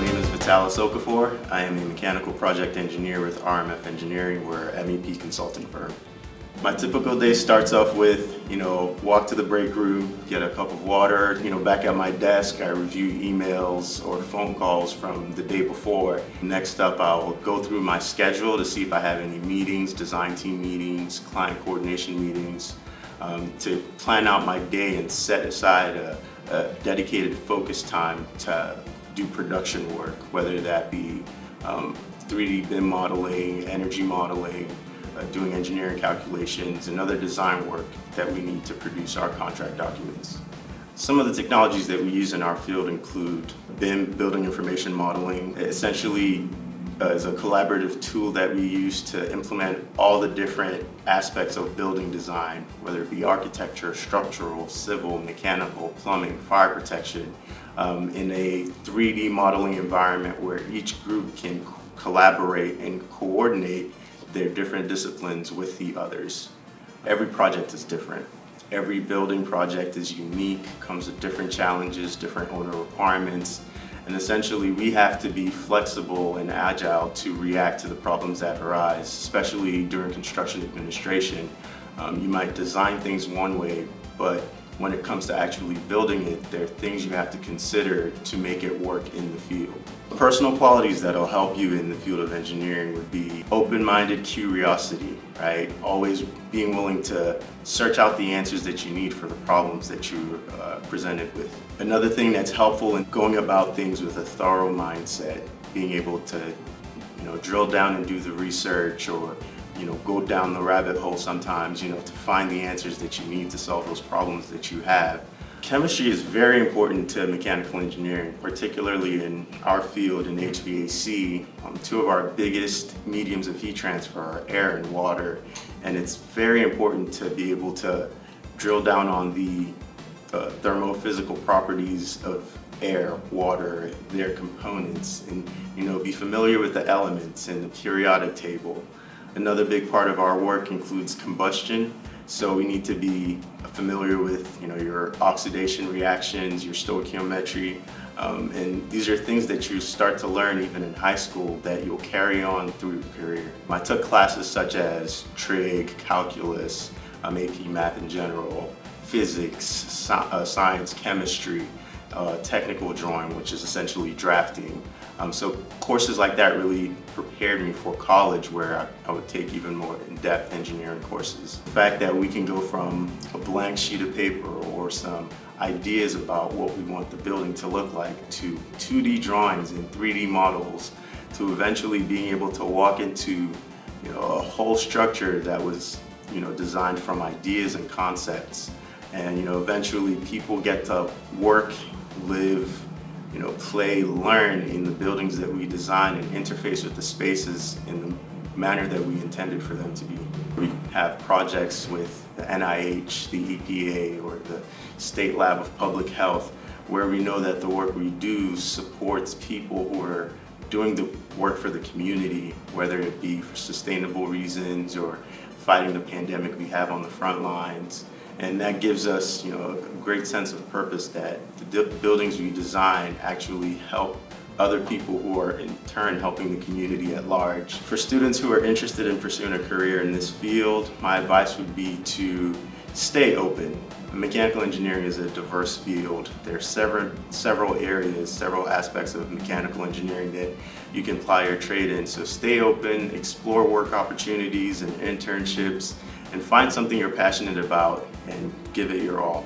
name is Vitalis Okafor. I am a mechanical project engineer with RMF Engineering. We're an MEP consulting firm. My typical day starts off with, walk to the break room, get a cup of water, back at my desk, I review emails or phone calls from the day before. Next up, I'll go through my schedule to see if I have any meetings, design team meetings, client coordination meetings, to plan out my day and set aside a dedicated focus time to do production work, whether that be 3D BIM modeling, energy modeling, doing engineering calculations, and other design work that we need to produce our contract documents. Some of the technologies that we use in our field include BIM, Building Information Modeling. It essentially is a collaborative tool that we use to implement all the different aspects of building design, whether it be architecture, structural, civil, mechanical, plumbing, fire protection, in a 3D modeling environment where each group can collaborate and coordinate their different disciplines with the others. Every project is different. Every building project is unique, comes with different challenges, different owner requirements, and essentially we have to be flexible and agile to react to the problems that arise, especially during construction administration. You might design things one way, but when it comes to actually building it, there are things you have to consider to make it work in the field. Personal qualities that'll help you in the field of engineering would be open-minded curiosity, right? Always being willing to search out the answers that you need for the problems that you're presented with. Another thing that's helpful in going about things with a thorough mindset, being able to drill down and do the research, or go down the rabbit hole sometimes, to find the answers that you need to solve those problems that you have. Chemistry is very important to mechanical engineering, particularly in our field in HVAC. Two of our biggest mediums of heat transfer are air and water, and it's very important to be able to drill down on the thermophysical properties of air, water, their components, and be familiar with the elements and the periodic table. Another big part of our work includes combustion, so we need to be familiar with your oxidation reactions, your stoichiometry, and these are things that you start to learn even in high school that you'll carry on through your career. I took classes such as trig, calculus, AP math in general, physics, science, chemistry, technical drawing, which is essentially drafting. So courses like that really prepared me for college, where I would take even more in-depth engineering courses. The fact that we can go from a blank sheet of paper or some ideas about what we want the building to look like to 2D drawings and 3D models to eventually being able to walk into a whole structure that was designed from ideas and concepts. And eventually people get to work, live, play, learn in the buildings that we design and interface with the spaces in the manner that we intended for them to be. We have projects with the NIH, the EPA, or the State Lab of Public Health, where we know that the work we do supports people who are doing the work for the community, whether it be for sustainable reasons or fighting the pandemic we have on the front lines. And that gives us a great sense of purpose that the buildings we design actually help other people who are in turn helping the community at large. For students who are interested in pursuing a career in this field, my advice would be to stay open. Mechanical engineering is a diverse field. There are several areas, several aspects of mechanical engineering that you can apply your trade in. So stay open, explore work opportunities and internships, and find something you're passionate about and give it your all.